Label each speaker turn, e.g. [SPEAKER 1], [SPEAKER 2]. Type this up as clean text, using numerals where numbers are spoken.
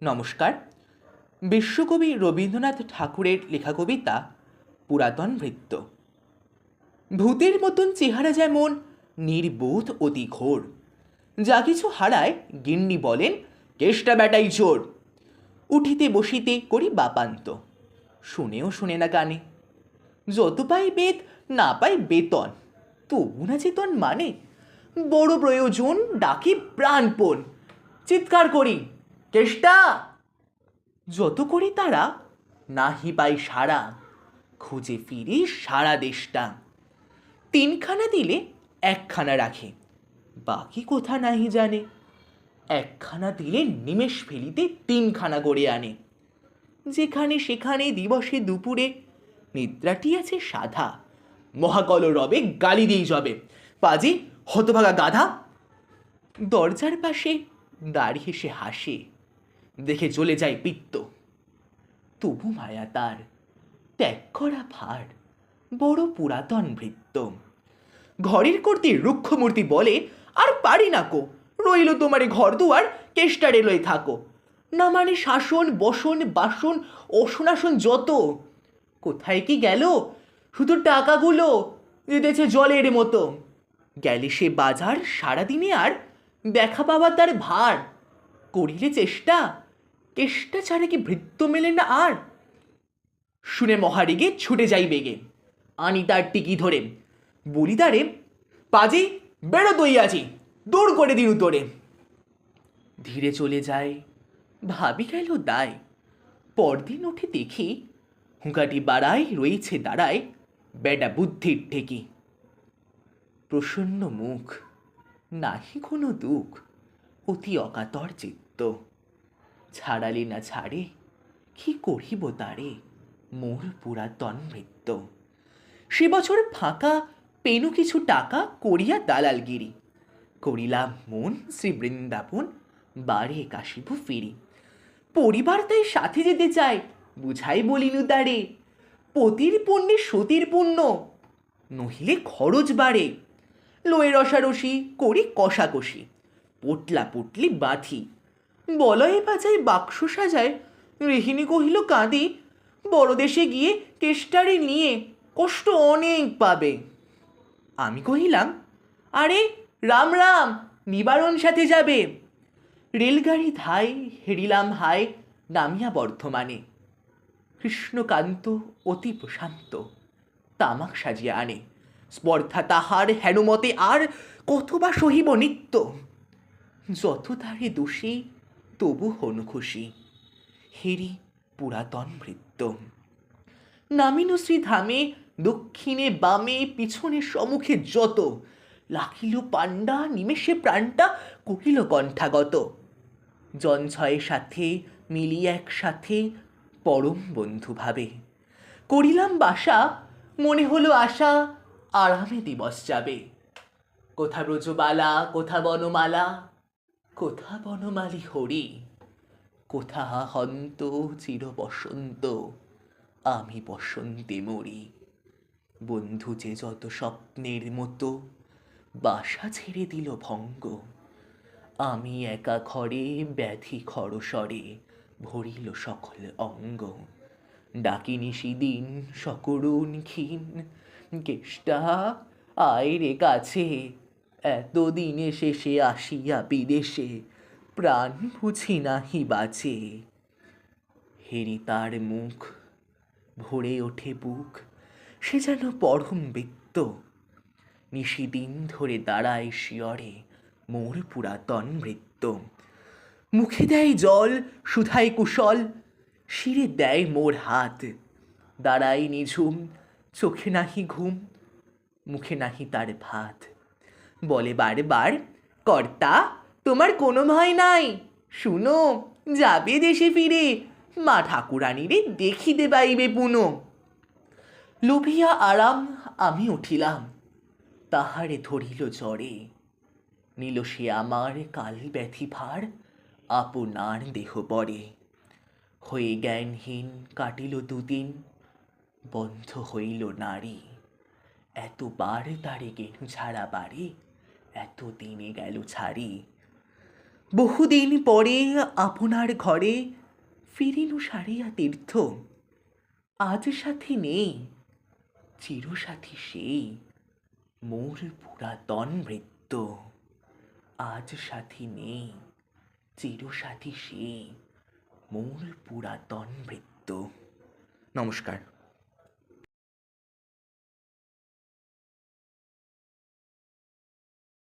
[SPEAKER 1] নমস্কার। বিশ্বকবি রবীন্দ্রনাথ ঠাকুরের লেখা কবিতা পুরাতন ভৃত্য। ভূতের মতন চেহারা যেমন নির্বোধ অতি ঘোর, যা কিছু হারায় গিন্নি বলেন কেষ্টা বেটাই চোর। উঠিতে বসিতে করি বাপান্ত, শুনেও শুনে না কানে। যত পাই বেদ না পাই বেতন, তবু না চেতন মানে। বড় প্রয়োজন ডাকি প্রাণপণ, চিৎকার করি কেষ্টা। যত করি তারা নাহি পাই সারা, খুঁজে ফিরি সারা দেশটা। তিনখানা দিলে একখানা রাখে, বাকি কোথা নাহি জানে। একখানা দিলে নিমেষ ফেলিতে তিনখানা গড়ে আনে। যেখানে সেখানে দিবসে দুপুরে নিদ্রাটি আছে সাধা, মহাকল রবে গালি দিই যবে, পাজি হতভাগা গাধা। দরজার পাশে দাঁড়িয়ে সে হাসে, দেখে চলে যায় পিত্ত। তবু মায়া তার, ত্যাগ করা ভার, বড় পুরাতন ভৃত্য। ঘরের কর্তী রুক্ষমূর্তি বলে আর পারি না কো, রইল তোমারে ঘর দুয়ার, কেষ্টারে লই থাকো। না মানে শাসন বসন বাসন অসনাসন যত, কোথায় কি গেল শুধু টাকাগুলো যেতেছে জলের মতো। গেলে সে বাজার সারাদিনে আর দেখা পাওয়া তার ভার, করিলে চেষ্টা কেষ্টা ছাড়া কি ভৃত্য মেলে না আর। শুনে মহারেগে ছুটে যাই বেগে, আনি তার টিকি ধরে, বলি তারে পাজি বেরো তুই আছি, দূর করে দিন তোরে। ধীরে চলে যায়, ভাবি গেল দায়। পরদিন উঠে দেখি হুঁকাটি বাড়ায় রয়েছে দাঁড়ায় বেটা বুদ্ধির ঠেকি। প্রসন্ন মুখ, নাহি কোনো দুঃখ, অতি অকাতর চিত্ত। ছাড়ালে না ছাড়ে, কি করিব তারে, মোর পুরাতন ভৃত্য। সে বছর ফাঁকা পেনু কিছু টাকা করিয়া দালালগিরি, করিলাম মন শ্রী বৃন্দাবন, বারে কাশিব ফিরি। পরিবার তাই সাথে যেতে চায়, বুঝাই বলিনু তারে, পতির পুণ্যে সতীর পুণ্য, নহিলে খরচ বাড়ে। লয়ে রসারসি করি কষাকষি, পোটলা পুটলি বাঁধি, বলয়ে বাজায় বাক্স সাজায়। রেহিনী কহিল কাঁদি, বড় দেশে গিয়ে কেষ্টারে নিয়ে কষ্ট অনেক পাবে। আমি কহিলাম আরে রাম রাম, নিবারণ সাথে যাবে। রেলগাড়ি ধাই হেরিলাম হাই, নামিয়া বর্ধমানে। কৃষ্ণকান্ত অতি প্রশান্ত, তামাক সাজিয়া আনে। স্পর্ধা তাহার হেনুমতে আর কতবা সহিব নিত্য। যত তারে দোষী তবু হনু খুশি, হেরি পুরাতন ভৃত্য। নামিনু শ্রীধামে, দক্ষিণে বামে পিছনে সম্মুখে যত, লাখিল পাণ্ডা নিমেষে প্রাণটা কহিল কণ্ঠাগত। জঞ্ছয়ের সাথে মিলি একসাথে পরম বন্ধু ভাবে, করিলাম বাসা মনে হলো আশা আরামে দিবস যাবে। কোথা ব্রজবালা কোথা বনমালা, কোথা বনমালী হরি, কোথা হন্ত চির বসন্ত, আমি বসন্তে মরি। বন্ধু যে যত স্বপ্নের মতো, বাসা ছেড়ে দিল ভঙ্গ। আমি একা ঘরে ব্যাধি খরস্বরে, ভরিল সকল অঙ্গ। ডাকিনি সেদিন সকরুণ ক্ষীণ, কেষ্টা আয় রে কাছে, এতদিনে শেষে আসিয়া বিদেশে, প্রাণ বুঝি নাহি বাঁচে। হেরি তার মুখ, ভরে ওঠে বুক, সে যেন পরম বৃত্ত। নিশিদিন ধরে দাঁড়ায় শিয়রে, মোর পুরাতন ভৃত্য। মুখে দেয় জল সুধায় কুশল, শিরে দেয় মোর হাত। দাঁড়াই নিঝুম, চোখে নাহি ঘুম, মুখে নাহি তার ভাত। বলে বারবার কর্তা তোমার কোনো ভয় নাই, শুনো যাবে দেশে ফিরে, মা ঠাকুরানীরে দেখিতে পাইবে পুনঃ। লোভিয়া আরাম আমি উঠিলাম, তাহারে ধরিল জ্বরে। নিল সে আমার কাল ব্যাধি ভার, আপনার দেহ পরে। হয়ে জ্ঞানহীন কাটিল দুদিন, বন্ধ হইল নারী। এতবার তারে গেনু ছাড়া বাড়ি, এত দিনে গেল ছাড়ি। বহুদিন পরে আপনার ঘরে ফিরিনু সারিয়া তীর্থ, আজ সাথী নেই, চিরসাথী সেই মোর পুরাতন ভৃত্য। আজ সাথী নেই, চিরসাথী সেই মোর পুরাতন ভৃত্য। নমস্কার।